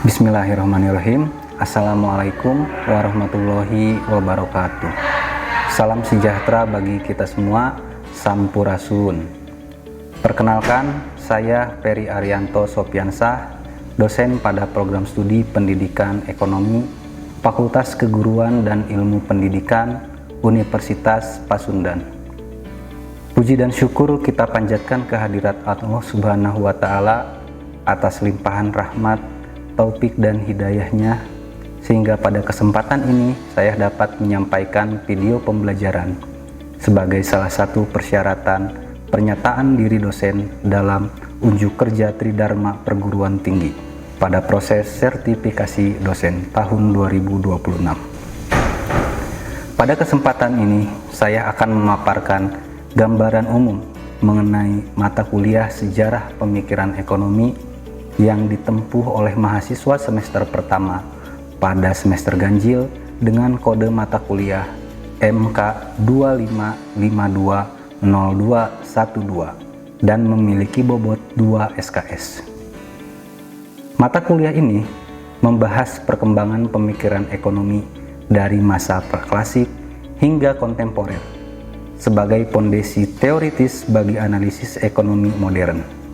Bismillahirrahmanirrahim. Assalamualaikum warahmatullahi wabarakatuh. Salam sejahtera bagi kita semua. Sampurasun. Perkenalkan, saya Peri Arianto Sopiansah, dosen pada program studi Pendidikan Ekonomi, Fakultas Keguruan dan Ilmu Pendidikan, Universitas Pasundan. Puji dan syukur kita panjatkan kehadirat Allah Subhanahu wa Ta'ala atas limpahan rahmat, taufik dan hidayahnya, sehingga pada kesempatan ini saya dapat menyampaikan video pembelajaran sebagai salah satu persyaratan pernyataan diri dosen dalam unjuk kerja Tridharma Perguruan Tinggi pada proses sertifikasi dosen tahun 2026. Pada kesempatan ini saya akan memaparkan gambaran umum mengenai mata kuliah Sejarah Pemikiran Ekonomi yang ditempuh oleh mahasiswa semester pertama pada semester ganjil dengan kode mata kuliah MK 25520212 dan memiliki bobot 2 SKS. Mata kuliah ini membahas perkembangan pemikiran ekonomi dari masa praklasik hingga kontemporer sebagai fondasi teoritis bagi analisis ekonomi modern.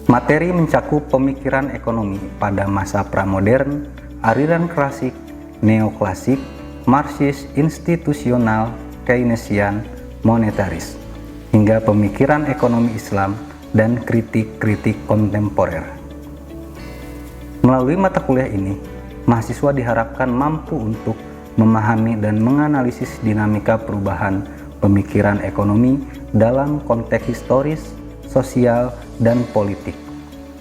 Materi mencakup pemikiran ekonomi pada masa pramodern, aliran klasik, neoklasik, Marxis, institusional, Keynesian, monetaris, hingga pemikiran ekonomi Islam dan kritik-kritik kontemporer. Melalui mata kuliah ini, mahasiswa diharapkan mampu untuk memahami dan menganalisis dinamika perubahan pemikiran ekonomi dalam konteks historis, sosial, dan politik,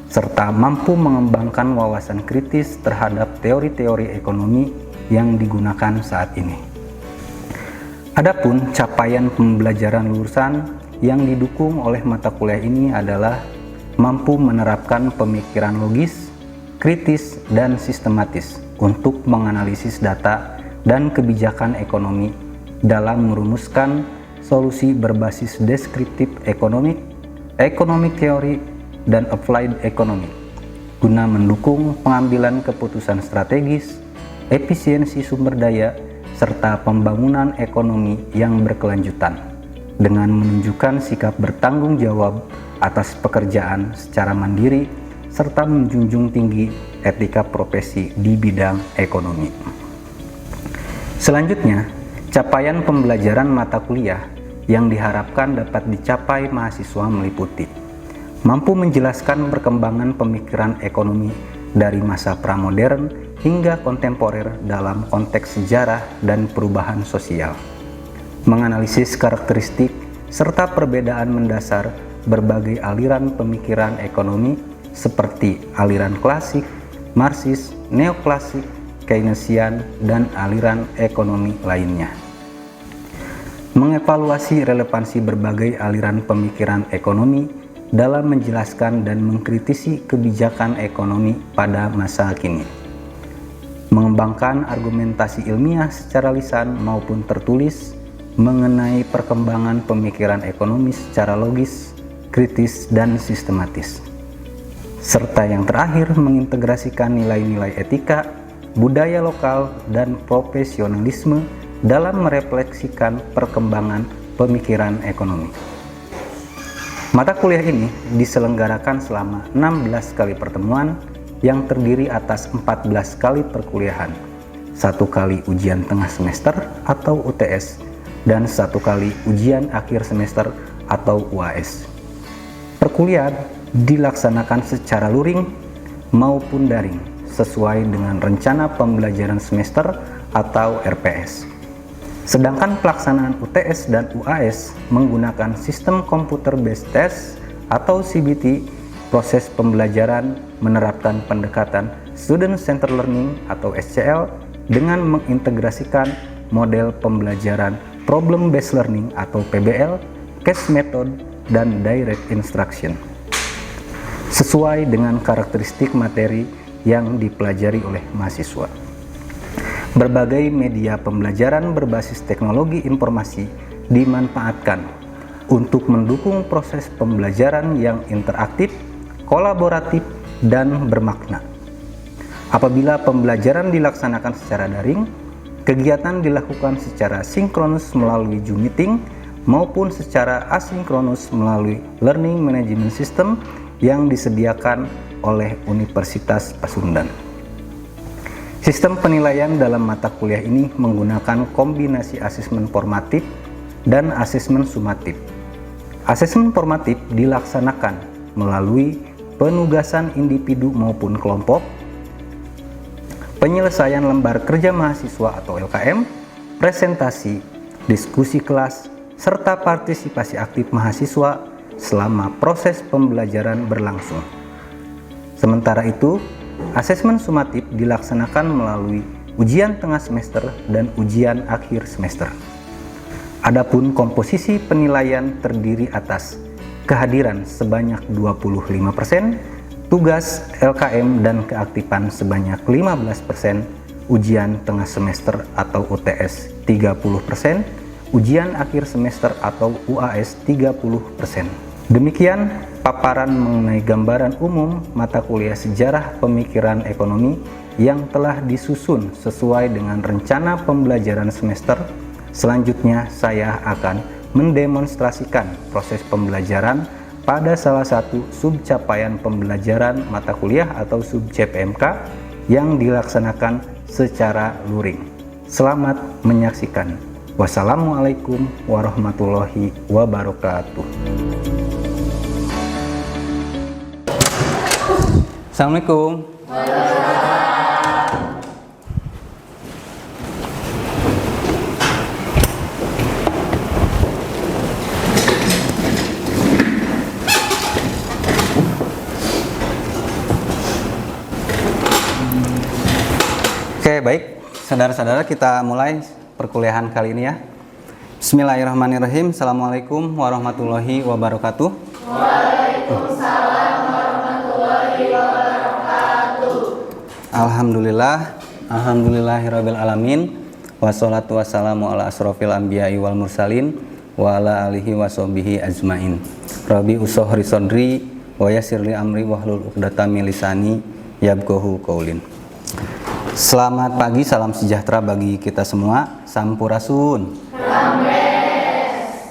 serta mampu mengembangkan wawasan kritis terhadap teori-teori ekonomi yang digunakan saat ini. Adapun capaian pembelajaran lulusan yang didukung oleh mata kuliah ini adalah mampu menerapkan pemikiran logis, kritis, dan sistematis untuk menganalisis data dan kebijakan ekonomi dalam merumuskan solusi berbasis deskriptif ekonomik, economic theory, dan applied economic guna mendukung pengambilan keputusan strategis, efisiensi sumber daya, serta pembangunan ekonomi yang berkelanjutan dengan menunjukkan sikap bertanggung jawab atas pekerjaan secara mandiri serta menjunjung tinggi etika profesi di bidang ekonomi. Selanjutnya, capaian pembelajaran mata kuliah yang diharapkan dapat dicapai mahasiswa meliputi mampu menjelaskan perkembangan pemikiran ekonomi dari masa pramodern hingga kontemporer dalam konteks sejarah dan perubahan sosial, menganalisis karakteristik serta perbedaan mendasar berbagai aliran pemikiran ekonomi seperti aliran klasik, Marxis, neoklasik, Keynesian, dan aliran ekonomi lainnya. Mengevaluasi relevansi berbagai aliran pemikiran ekonomi dalam menjelaskan dan mengkritisi kebijakan ekonomi pada masa kini. Mengembangkan argumentasi ilmiah secara lisan maupun tertulis mengenai perkembangan pemikiran ekonomi secara logis, kritis, dan sistematis. Serta yang terakhir, mengintegrasikan nilai-nilai etika, budaya lokal, dan profesionalisme dalam merefleksikan perkembangan pemikiran ekonomi. Mata kuliah ini diselenggarakan selama 16 kali pertemuan yang terdiri atas 14 kali perkuliahan, 1 kali ujian tengah semester atau UTS, dan 1 kali ujian akhir semester atau UAS. Perkuliahan dilaksanakan secara luring maupun daring sesuai dengan rencana pembelajaran semester atau RPS. Sedangkan pelaksanaan UTS dan UAS menggunakan sistem Computer Based Test atau CBT. Proses pembelajaran menerapkan pendekatan Student Centered Learning atau SCL dengan mengintegrasikan model pembelajaran Problem Based Learning atau PBL, Case Method, dan Direct Instruction sesuai dengan karakteristik materi yang dipelajari oleh mahasiswa. Berbagai media pembelajaran berbasis teknologi informasi dimanfaatkan untuk mendukung proses pembelajaran yang interaktif, kolaboratif, dan bermakna. Apabila pembelajaran dilaksanakan secara daring, kegiatan dilakukan secara sinkronus melalui Zoom Meeting maupun secara asinkronus melalui Learning Management System yang disediakan oleh Universitas Pasundan. Sistem penilaian dalam mata kuliah ini menggunakan kombinasi asesmen formatif dan asesmen sumatif. Asesmen formatif dilaksanakan melalui penugasan individu maupun kelompok, penyelesaian lembar kerja mahasiswa atau LKM, presentasi, diskusi kelas, serta partisipasi aktif mahasiswa selama proses pembelajaran berlangsung. Sementara itu, asesmen sumatif dilaksanakan melalui ujian tengah semester dan ujian akhir semester. Adapun komposisi penilaian terdiri atas kehadiran sebanyak 25%, tugas LKM dan keaktifan sebanyak 15%, ujian tengah semester atau UTS 30%, ujian akhir semester atau UAS 30%. Demikian paparan mengenai gambaran umum mata kuliah Sejarah Pemikiran Ekonomi yang telah disusun sesuai dengan rencana pembelajaran semester. Selanjutnya saya akan mendemonstrasikan proses pembelajaran pada salah satu subcapaian pembelajaran mata kuliah atau sub-CPMK yang dilaksanakan secara luring. Selamat menyaksikan. Wassalamualaikum warahmatullahi wabarakatuh. Assalamualaikum. Oke, baik. Saudara-saudara, kita mulai perkuliahan kali ini ya. Bismillahirrahmanirrahim. Assalamualaikum warahmatullahi wabarakatuh. Waalaikumsalam warahmatullahi wabarakatuh. Alhamdulillahirabbil alamin. Wassalatu wassalamu ala asrofil anbiya'i wal mursalin wa ala alihi washabihi ajmain. Rabbi usohri sodri wa yassirli amri wahlul 'uqdatam min lisani yafqahu qaulin. Selamat pagi, salam sejahtera bagi kita semua. Sampurasun.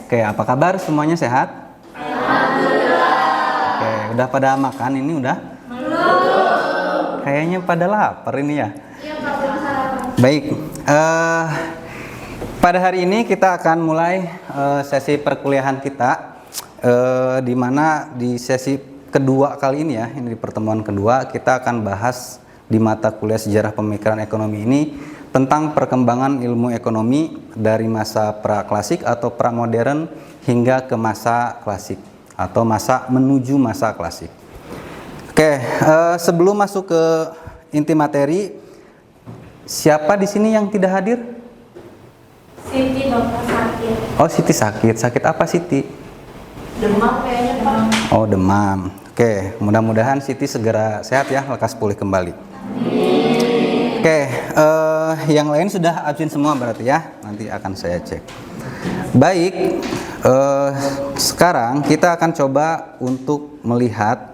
Oke, apa kabar? Semuanya sehat? Alhamdulillah. Oke, udah pada makan ini udah? Belum. Kayaknya pada lapar ini ya? Iya, Pak, belum sarapan. Baik, pada hari ini kita akan mulai sesi perkuliahan kita, di mana di sesi kedua kali ini ya, ini di pertemuan kedua kita akan bahas di mata kuliah Sejarah Pemikiran Ekonomi ini tentang perkembangan ilmu ekonomi dari masa praklasik atau pramodern hingga ke masa klasik atau masa menuju masa klasik. Oke, sebelum masuk ke inti materi, siapa di sini yang tidak hadir? Siti, dokter sakit. Oh, Siti sakit. Sakit apa Siti? Demam kayaknya, Pak. Oh, demam. Oke, mudah-mudahan Siti segera sehat ya, lekas pulih kembali. Oke, yang lain sudah absen semua berarti ya, nanti akan saya cek. Baik, sekarang kita akan coba untuk melihat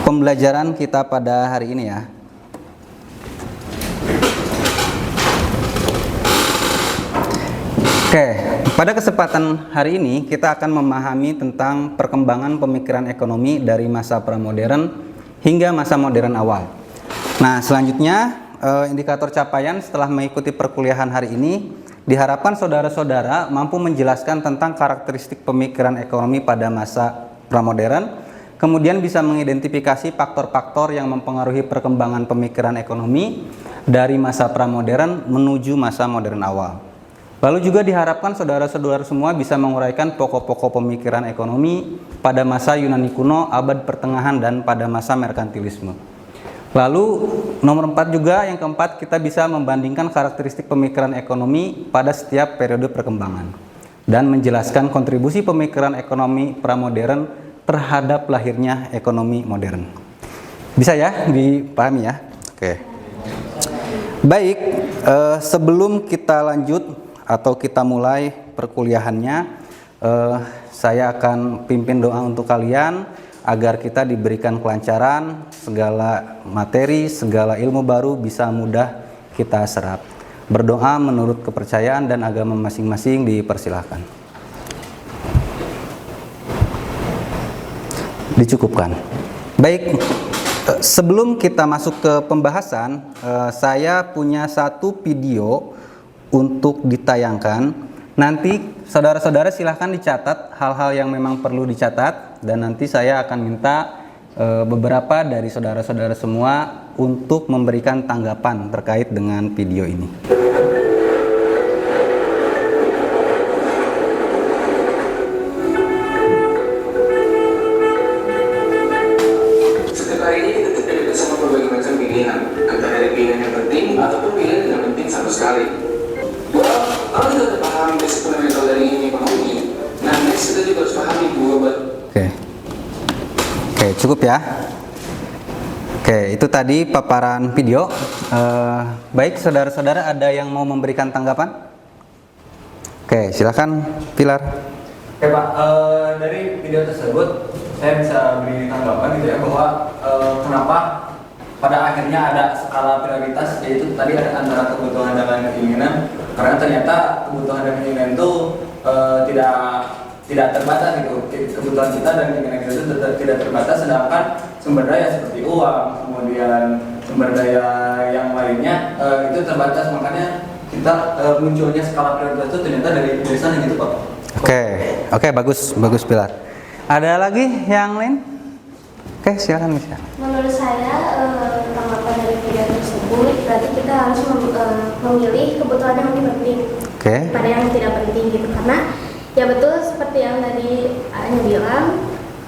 pembelajaran kita pada hari ini ya. Oke, pada kesempatan hari ini kita akan memahami tentang perkembangan pemikiran ekonomi dari masa pramodern hingga masa modern awal. Nah, selanjutnya indikator capaian setelah mengikuti perkuliahan hari ini diharapkan saudara-saudara mampu menjelaskan tentang karakteristik pemikiran ekonomi pada masa pramodern, kemudian bisa mengidentifikasi faktor-faktor yang mempengaruhi perkembangan pemikiran ekonomi dari masa pramodern menuju masa modern awal. Lalu juga diharapkan saudara-saudara semua bisa menguraikan pokok-pokok pemikiran ekonomi pada masa Yunani kuno, abad pertengahan, dan pada masa merkantilisme. Lalu nomor 4 juga, yang keempat, kita bisa membandingkan karakteristik pemikiran ekonomi pada setiap periode perkembangan dan menjelaskan kontribusi pemikiran ekonomi pramodern terhadap lahirnya ekonomi modern. Bisa ya dipahami ya? Oke. Baik, sebelum kita lanjut atau kita mulai perkuliahannya, saya akan pimpin doa untuk kalian agar kita diberikan kelancaran, segala materi, segala ilmu baru bisa mudah kita serap. Berdoa menurut kepercayaan dan agama masing-masing dipersilahkan. Dicukupkan. Baik, sebelum kita masuk ke pembahasan, saya punya satu video untuk ditayangkan. Nanti saudara-saudara silahkan dicatat hal-hal yang memang perlu dicatat, dan nanti saya akan minta beberapa dari saudara-saudara semua untuk memberikan tanggapan terkait dengan video ini. Setiap hari ini kita tidak bersama berbagai macam pilihan, antara dari pilihan yang penting ataupun pilihan yang tidak penting sama sekali. Kalau kita sudah paham basic fundamental dari ekonomi, nah next kita juga harus pahami bahwa Oke, cukup ya. Oke, itu tadi paparan video. Baik, saudara-saudara, ada yang mau memberikan tanggapan? Oke, silakan, Pilar. Oke Pak, dari video tersebut saya bisa beri tanggapan gitu ya, bahwa kenapa pada akhirnya ada skala prioritas, yaitu tadi ada antara kebutuhan dan keinginan, karena ternyata kebutuhan dan keinginan itu tidak terbatas gitu. Kebutuhan kita dan keinginan kita itu tidak terbatas, sedangkan sumber daya seperti uang, kemudian sumber daya yang lainnya itu terbatas. Makanya kita munculnya skala prioritas itu ternyata dari sana gitu Pak. Oke, bagus Pilar. Ada lagi yang lain? Oke, silakan Misha. Menurut saya tanggapan dari video tersebut berarti kita harus memilih kebutuhan yang lebih penting pada yang tidak penting gitu, karena ya betul seperti yang tadi Anya bilang,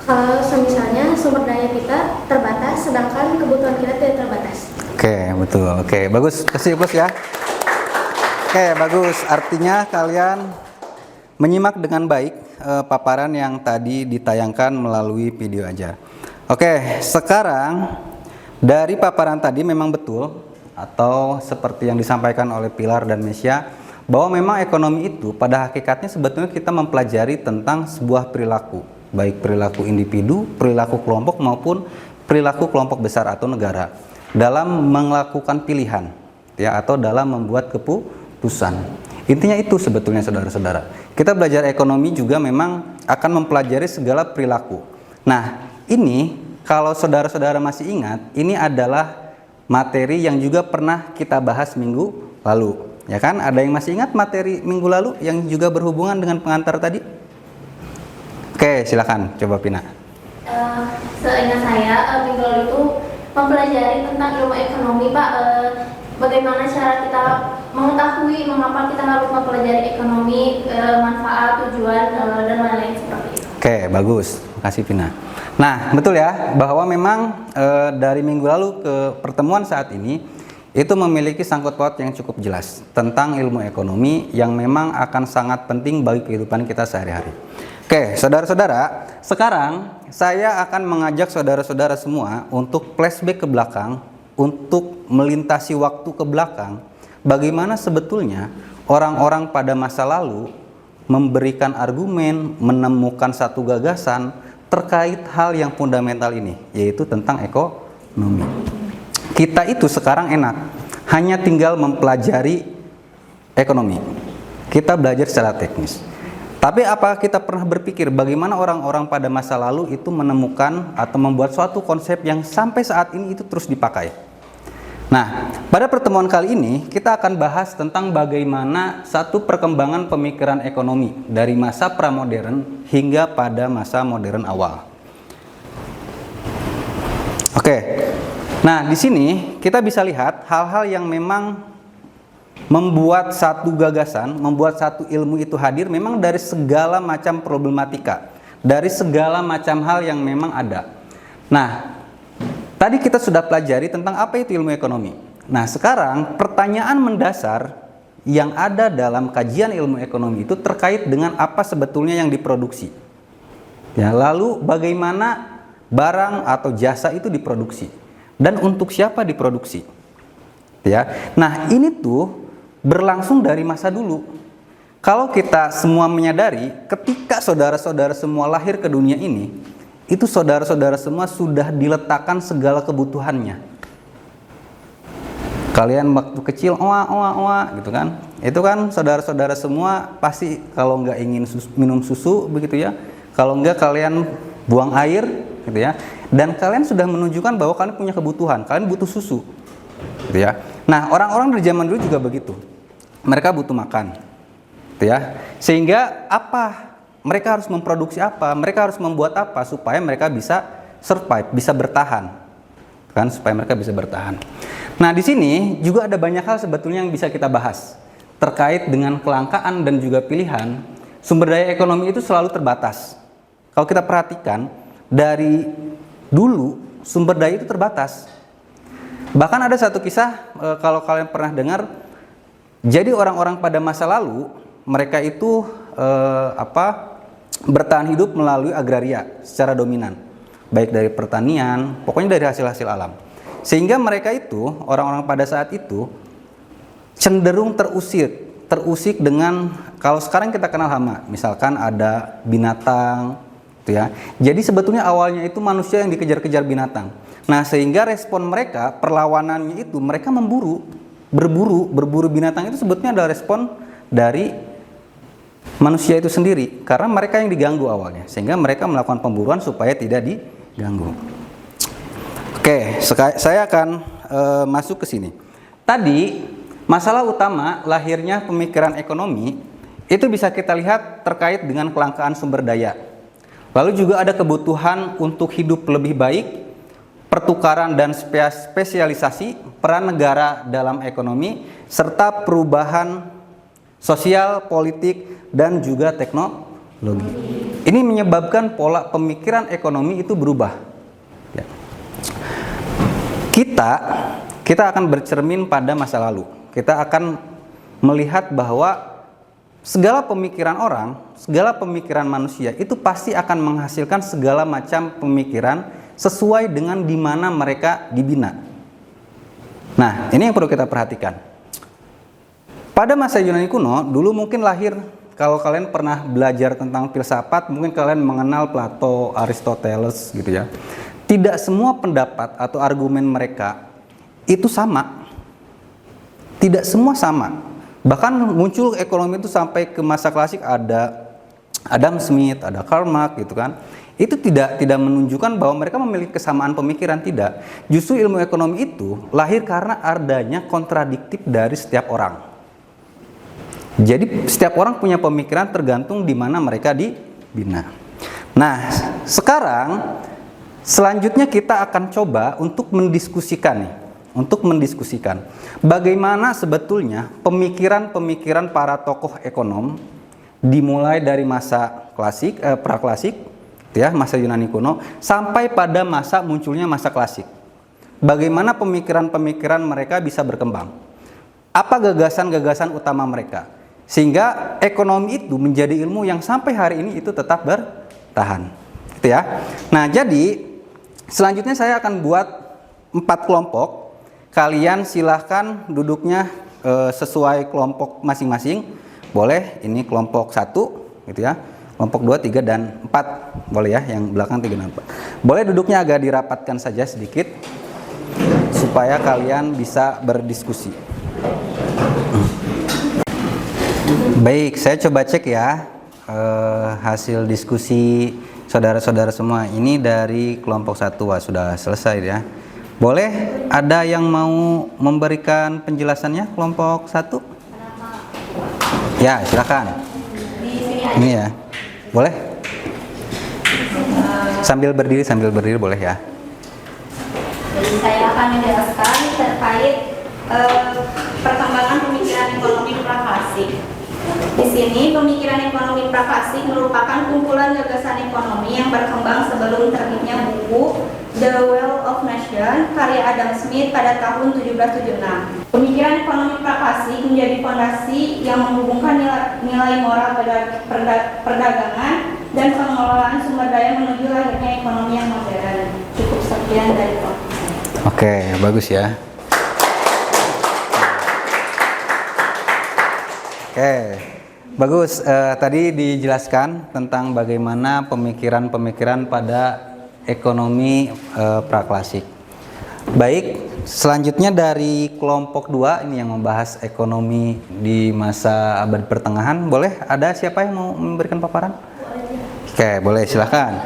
kalau misalnya sumber daya kita terbatas sedangkan kebutuhan kita tidak terbatas. Oke, betul. Oke, bagus. Kasih plus ya. Oke, bagus. Artinya kalian menyimak dengan baik paparan yang tadi ditayangkan melalui video aja. Oke, sekarang dari paparan tadi memang betul, atau seperti yang disampaikan oleh Pilar dan Mesya, bahwa memang ekonomi itu pada hakikatnya sebetulnya kita mempelajari tentang sebuah perilaku, baik perilaku individu, perilaku kelompok maupun perilaku kelompok besar atau negara dalam melakukan pilihan ya, atau dalam membuat keputusan. Intinya itu sebetulnya saudara-saudara. Kita belajar ekonomi juga memang akan mempelajari segala perilaku. Nah, ini kalau saudara-saudara masih ingat, ini adalah materi yang juga pernah kita bahas minggu lalu. Ya kan? Ada yang masih ingat materi minggu lalu yang juga berhubungan dengan pengantar tadi? Oke, silakan coba Pina. Seingat saya minggu lalu itu mempelajari tentang ilmu ekonomi Pak. Bagaimana cara kita mengetahui mengapa kita harus mempelajari ekonomi, manfaat, tujuan, dan lain-lain seperti itu. Oke, bagus. Terima kasih Pina. Nah, betul ya, bahwa memang dari minggu lalu ke pertemuan saat ini itu memiliki sangkut paut yang cukup jelas tentang ilmu ekonomi yang memang akan sangat penting bagi kehidupan kita sehari-hari. Oke, saudara-saudara, sekarang saya akan mengajak saudara-saudara semua untuk flashback ke belakang, untuk melintasi waktu ke belakang, bagaimana sebetulnya orang-orang pada masa lalu memberikan argumen, menemukan satu gagasan terkait hal yang fundamental ini, yaitu tentang ekonomi. Kita itu sekarang enak, hanya tinggal mempelajari ekonomi. Kita belajar secara teknis. Tapi apakah kita pernah berpikir bagaimana orang-orang pada masa lalu itu menemukan atau membuat suatu konsep yang sampai saat ini itu terus dipakai? Nah, pada pertemuan kali ini kita akan bahas tentang bagaimana satu perkembangan pemikiran ekonomi dari masa pramodern hingga pada masa modern awal. Oke. Nah, di sini kita bisa lihat hal-hal yang memang membuat satu gagasan, membuat satu ilmu itu hadir memang dari segala macam problematika, dari segala macam hal yang memang ada. Nah, tadi kita sudah pelajari tentang apa itu ilmu ekonomi. Nah, sekarang pertanyaan mendasar yang ada dalam kajian ilmu ekonomi itu terkait dengan apa sebetulnya yang diproduksi. Ya, lalu bagaimana barang atau jasa itu diproduksi dan untuk siapa diproduksi. Ya. Nah, ini tuh berlangsung dari masa dulu. Kalau kita semua menyadari ketika saudara-saudara semua lahir ke dunia ini, itu saudara-saudara semua sudah diletakkan segala kebutuhannya. Kalian waktu kecil oa gitu kan, itu kan saudara-saudara semua pasti kalau nggak ingin minum susu begitu ya, kalau nggak kalian buang air gitu ya, dan kalian sudah menunjukkan bahwa kalian punya kebutuhan, kalian butuh susu gitu ya. Nah, orang-orang dari zaman dulu juga begitu, mereka butuh makan gitu ya, sehingga apa, mereka harus memproduksi apa, mereka harus membuat apa supaya mereka bisa survive, bisa bertahan kan, supaya mereka bisa bertahan. Nah, di sini juga ada banyak hal sebetulnya yang bisa kita bahas terkait dengan kelangkaan dan juga pilihan. Sumber daya ekonomi itu selalu terbatas. Kalau kita perhatikan dari dulu sumber daya itu terbatas. Bahkan ada satu kisah, kalau kalian pernah dengar, jadi orang-orang pada masa lalu mereka itu bertahan hidup melalui agraria secara dominan, baik dari pertanian, pokoknya dari hasil-hasil alam. Sehingga mereka itu, orang-orang pada saat itu cenderung terusik dengan, kalau sekarang kita kenal hama, misalkan ada binatang gitu ya. Jadi sebetulnya awalnya itu manusia yang dikejar-kejar binatang. Nah, sehingga respon mereka, perlawanannya itu mereka berburu binatang, itu sebetulnya adalah respon dari manusia itu sendiri, karena mereka yang diganggu awalnya, sehingga mereka melakukan pemburuan supaya tidak diganggu. Oke, saya akan masuk ke sini. Tadi masalah utama lahirnya pemikiran ekonomi itu bisa kita lihat terkait dengan kelangkaan sumber daya. Lalu juga ada kebutuhan untuk hidup lebih baik, pertukaran dan spesialisasi, peran negara dalam ekonomi, serta perubahan sosial, politik, dan juga teknologi. Ini menyebabkan pola pemikiran ekonomi itu berubah. Ya. Kita akan bercermin pada masa lalu. Kita akan melihat bahwa segala pemikiran orang, segala pemikiran manusia itu pasti akan menghasilkan segala macam pemikiran sesuai dengan di mana mereka dibina. Nah, ini yang perlu kita perhatikan. Pada masa Yunani kuno, dulu mungkin lahir, kalau kalian pernah belajar tentang filsafat, mungkin kalian mengenal Plato, Aristoteles gitu ya. Tidak semua pendapat atau argumen mereka itu sama. Tidak semua sama. Bahkan muncul ekonomi itu sampai ke masa klasik, ada Adam Smith, ada Karl Marx gitu kan. Itu tidak menunjukkan bahwa mereka memiliki kesamaan pemikiran, tidak. Justru ilmu ekonomi itu lahir karena adanya kontradiktif dari setiap orang. Jadi setiap orang punya pemikiran tergantung di mana mereka dibina. Nah, sekarang selanjutnya kita akan coba untuk mendiskusikan bagaimana sebetulnya pemikiran-pemikiran para tokoh ekonom dimulai dari masa klasik, praklasik, ya, masa Yunani kuno, sampai pada masa munculnya masa klasik. Bagaimana pemikiran-pemikiran mereka bisa berkembang? Apa gagasan-gagasan utama mereka? Sehingga ekonomi itu menjadi ilmu yang sampai hari ini itu tetap bertahan. Gitu ya. Nah, jadi selanjutnya saya akan buat 4 kelompok. Kalian silahkan duduknya sesuai kelompok masing-masing. Boleh, ini kelompok 1 gitu ya. Kelompok 2, 3, dan 4. Boleh ya, yang belakang 3 dan 4. Boleh duduknya agak dirapatkan saja sedikit supaya kalian bisa berdiskusi. Baik, saya coba cek ya hasil diskusi saudara-saudara semua. Ini dari kelompok 1, wah, sudah selesai ya. Boleh ada yang mau memberikan penjelasannya kelompok 1? Ya, silakan. Ini ya. Boleh? Sambil berdiri boleh ya. Jadi saya akan menjelaskan terkait perkembangan pemikiran ekonomi praklasik. Di sini pemikiran ekonomi praklasik merupakan kumpulan gagasan ekonomi yang berkembang sebelum terbitnya buku The Wealth of Nations karya Adam Smith pada tahun 1776. Pemikiran ekonomi praklasik menjadi fondasi yang menghubungkan nilai moral perdagangan dan pengelolaan sumber daya menuju lahirnya ekonomi yang modern. Cukup sekian dari saya. Oke, bagus ya. Oke, bagus. Tadi dijelaskan tentang bagaimana pemikiran-pemikiran pada ekonomi praklasik. Baik, selanjutnya dari kelompok 2 ini yang membahas ekonomi di masa abad pertengahan. Boleh ada siapa yang mau memberikan paparan? Oke, boleh, silakan.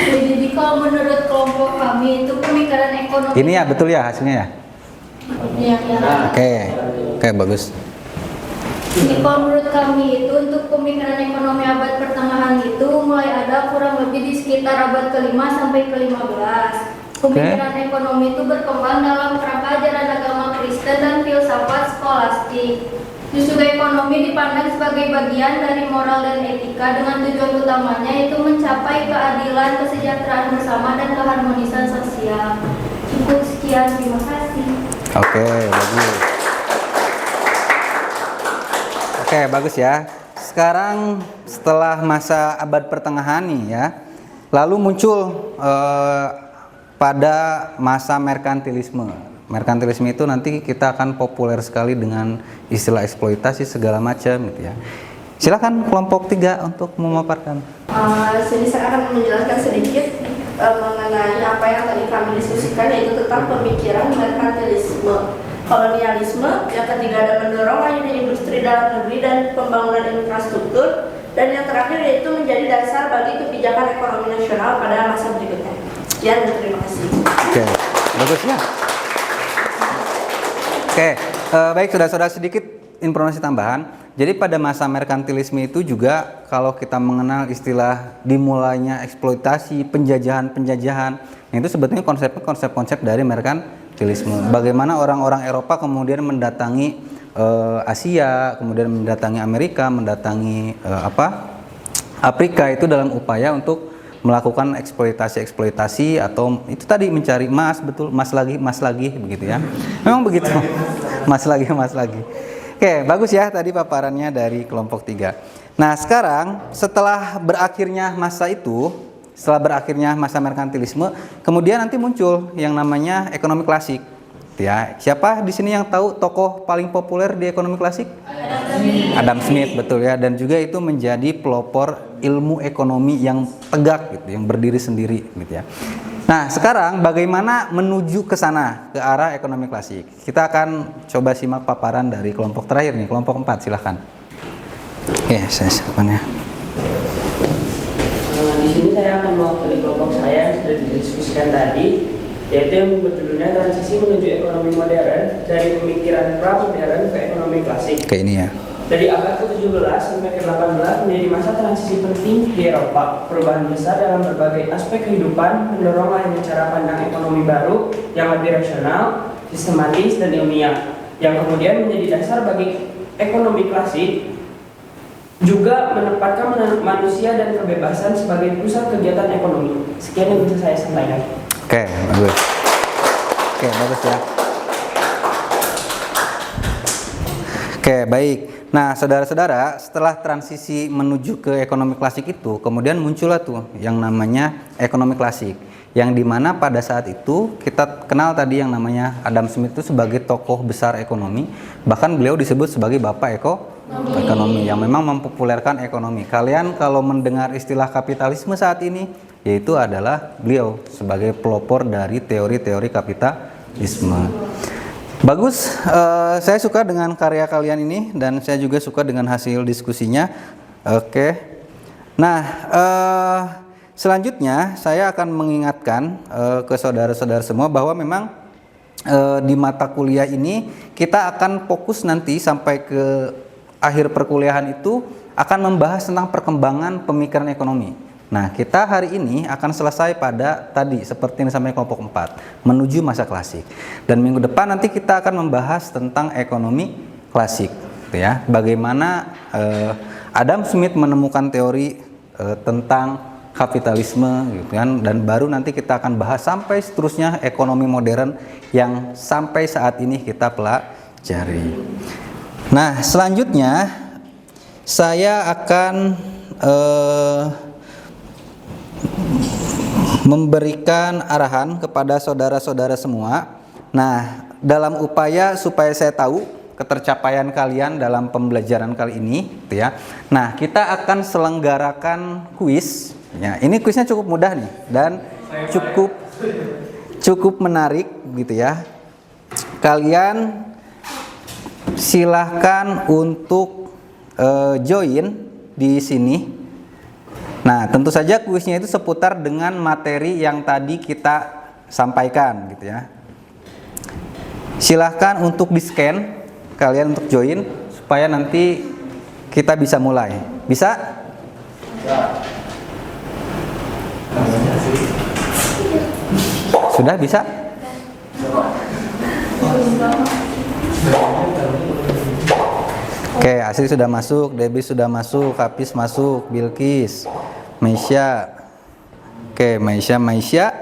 Jadi kalau menurut kelompok kami itu pemikiran ekonomi. Ini ya betul ya hasilnya ya? Oke, bagus. Jadi kalau menurut kami itu untuk pemikiran ekonomi abad pertengahan itu mulai ada kurang lebih di sekitar abad ke-5 sampai ke-15. Pemikiran ekonomi itu berkembang dalam kerangka ajaran agama Kristen dan filsafat skolastik. Justru ekonomi dipandang sebagai bagian dari moral dan etika dengan tujuan utamanya itu mencapai keadilan, kesejahteraan bersama dan keharmonisan sosial. Cukup sekian, terima kasih. Oke, bagus. Oke, bagus ya. Sekarang setelah masa abad pertengahan nih ya, lalu muncul pada masa merkantilisme. Merkantilisme itu nanti kita akan populer sekali dengan istilah eksploitasi segala macam gitu ya. Silakan kelompok 3 untuk memaparkan. Sini saya akan menjelaskan sedikit mengenai apa yang tadi kami diskusikan, yaitu tentang pemikiran merkantilisme. Kolonialisme, yang ketiga ada mendorong lahirnya industri dalam negeri dan pembangunan infrastruktur, dan yang terakhir yaitu menjadi dasar bagi kebijakan ekonomi nasional pada masa berikutnya. Sekian dan terima kasih. Oke, bagus ya. Oke, baik saudara-saudara, sedikit informasi tambahan. Jadi pada masa merkantilisme itu juga kalau kita mengenal istilah dimulainya eksploitasi, penjajahan, itu sebetulnya konsep-konsep dari merkantilisme. Bagaimana orang-orang Eropa kemudian mendatangi Asia, kemudian mendatangi Amerika, mendatangi Afrika itu dalam upaya untuk melakukan eksploitasi atau itu tadi mencari emas, betul, emas lagi begitu ya. Memang begitu. Emas lagi. Oke, bagus ya tadi paparannya dari kelompok 3. Nah, sekarang setelah berakhirnya masa merkantilisme, kemudian nanti muncul yang namanya ekonomi klasik. Ya, siapa di sini yang tahu tokoh paling populer di ekonomi klasik? Adam Smith, betul ya, dan juga itu menjadi pelopor ilmu ekonomi yang tegak gitu, yang berdiri sendiri gitu ya. Nah, sekarang bagaimana menuju ke sana, ke arah ekonomi klasik? Kita akan coba simak paparan dari kelompok terakhir nih, kelompok 4, silahkan. Oke, saya siapkan ya. Di sini saya akan mewakili kelompok saya yang sudah didiskusikan tadi, yaitu yang berjudulnya transisi menuju ekonomi modern dari pemikiran pra-modern ke ekonomi klasik. Oke, ini ya. Dari abad ke-17 sampai ke-18 menjadi masa transisi penting di Eropa. Perubahan besar dalam berbagai aspek kehidupan mendorong lahirnya cara pandang ekonomi baru yang lebih rasional, sistematis, dan ilmiah, yang kemudian menjadi dasar bagi ekonomi klasik, juga menempatkan manusia dan kebebasan sebagai pusat kegiatan ekonomi. Sekian yang bisa saya sampaikan. Oke, bagus. Oke, bagus ya. Oke, baik. Nah, saudara-saudara, setelah transisi menuju ke ekonomi klasik itu, kemudian muncullah tuh yang namanya ekonomi klasik, yang dimana pada saat itu kita kenal tadi yang namanya Adam Smith itu sebagai tokoh besar ekonomi, bahkan beliau disebut sebagai bapak ekonomi yang memang mempopulerkan ekonomi. Kalian kalau mendengar istilah kapitalisme saat ini, yaitu adalah beliau sebagai pelopor dari teori-teori kapitalisme. Bagus, saya suka dengan karya kalian ini dan saya juga suka dengan hasil diskusinya. Oke. Nah, selanjutnya saya akan mengingatkan ke saudara-saudara semua bahwa memang di mata kuliah ini kita akan fokus nanti sampai ke akhir perkuliahan itu akan membahas tentang perkembangan pemikiran ekonomi. Nah, kita hari ini akan selesai pada tadi seperti yang disampaikan kelompok 4, menuju masa klasik. Dan minggu depan nanti kita akan membahas tentang ekonomi klasik, gitu ya. Bagaimana Adam Smith menemukan teori tentang kapitalisme, gitu kan. Dan baru nanti kita akan bahas sampai seterusnya ekonomi modern yang sampai saat ini kita pelajari. Nah, selanjutnya saya akan memberikan arahan kepada saudara-saudara semua. Nah, dalam upaya supaya saya tahu ketercapaian kalian dalam pembelajaran kali ini, gitu ya. Nah, kita akan selenggarakan kuis Ya, ini kuisnya cukup mudah nih dan cukup menarik gitu ya. Kalian silahkan untuk join di sini. Nah, tentu saja kuisnya itu seputar dengan materi yang tadi kita sampaikan gitu ya. Silahkan untuk di-scan kalian untuk join supaya nanti kita bisa mulai. Bisa? Sudah bisa? Oke, Asri sudah masuk, Debbie sudah masuk, Hafiz masuk, Bilkis, Maisha. Oke, Maisha 11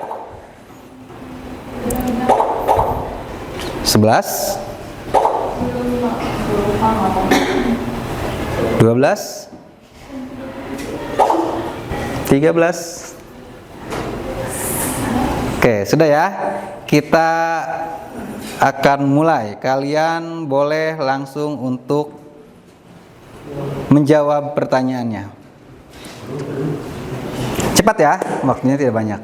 12 13. Oke, sudah ya. Kita akan mulai. Kalian boleh langsung untuk menjawab pertanyaannya. Cepat ya, waktunya tidak banyak.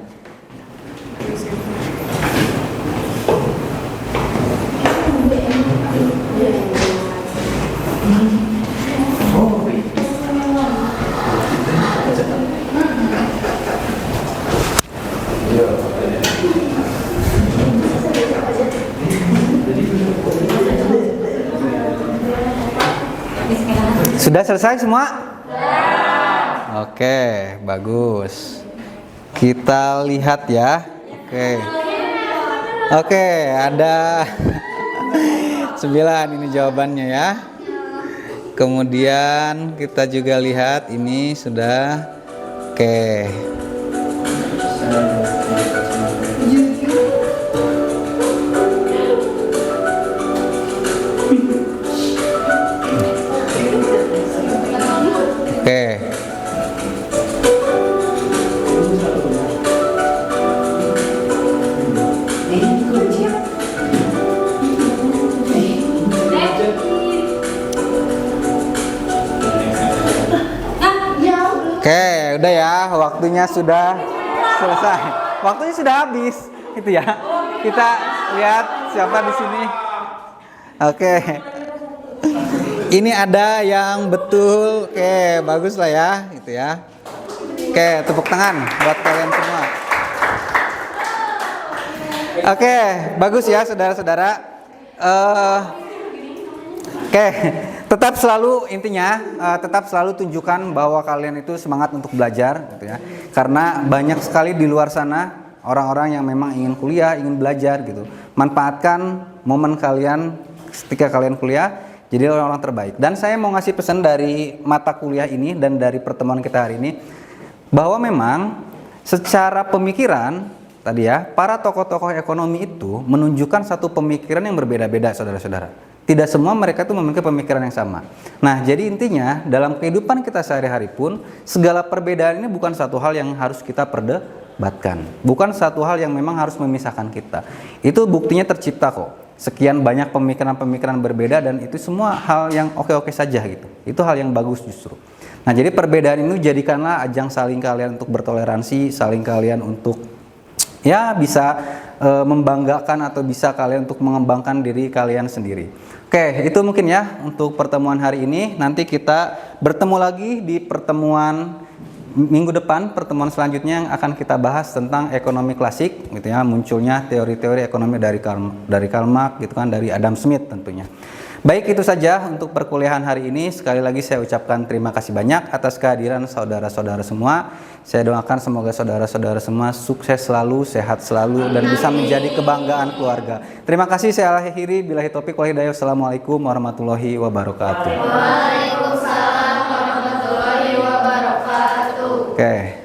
Sudah selesai semua? Oke, bagus. Kita lihat ya. Oke, ada 9 ini jawabannya ya. Kemudian kita juga lihat ini sudah. Oke. Oke, udah ya, waktunya sudah selesai. Waktunya sudah habis, itu ya. Kita lihat siapa di sini. Oke. Ini ada yang betul. Oke, bagus lah ya, gitu ya. Oke, tepuk tangan buat kalian semua. Oke, bagus ya saudara-saudara. Oke, tetap selalu intinya tetap selalu tunjukkan bahwa kalian itu semangat untuk belajar gitu ya. Karena banyak sekali di luar sana orang-orang yang memang ingin kuliah, ingin belajar gitu. Manfaatkan momen kalian ketika kalian kuliah jadi orang-orang terbaik. Dan saya mau ngasih pesan dari mata kuliah ini dan dari pertemuan kita hari ini bahwa memang secara pemikiran tadi ya, para tokoh-tokoh ekonomi itu menunjukkan satu pemikiran yang berbeda-beda saudara-saudara. Tidak semua mereka itu memiliki pemikiran yang sama. Nah, jadi intinya dalam kehidupan kita sehari-hari pun segala perbedaan ini bukan satu hal yang harus kita perdebatkan. Bukan satu hal yang memang harus memisahkan kita. Itu buktinya tercipta kok. Sekian banyak pemikiran-pemikiran berbeda dan itu semua hal yang oke-oke saja gitu. Itu hal yang bagus justru. Nah, jadi perbedaan ini jadikanlah ajang saling kalian untuk bertoleransi, saling kalian untuk ya bisa membanggakan atau bisa kalian untuk mengembangkan diri kalian sendiri. Oke, itu mungkin ya untuk pertemuan hari ini. Nanti kita bertemu lagi di pertemuan minggu depan, pertemuan selanjutnya yang akan kita bahas tentang ekonomi klasik gitu ya, munculnya teori-teori ekonomi dari Karl Marx gitu kan, dari Adam Smith tentunya. Baik, itu saja untuk perkuliahan hari ini. Sekali lagi saya ucapkan terima kasih banyak atas kehadiran saudara-saudara semua. Saya doakan semoga saudara-saudara semua sukses selalu, sehat selalu, dan bisa menjadi kebanggaan keluarga. Terima kasih, saya akhiri. Billahi taufiq wal hidayah. Wassalamualaikum warahmatullahi wabarakatuh. Waalaikumsalam warahmatullahi wabarakatuh. Oke.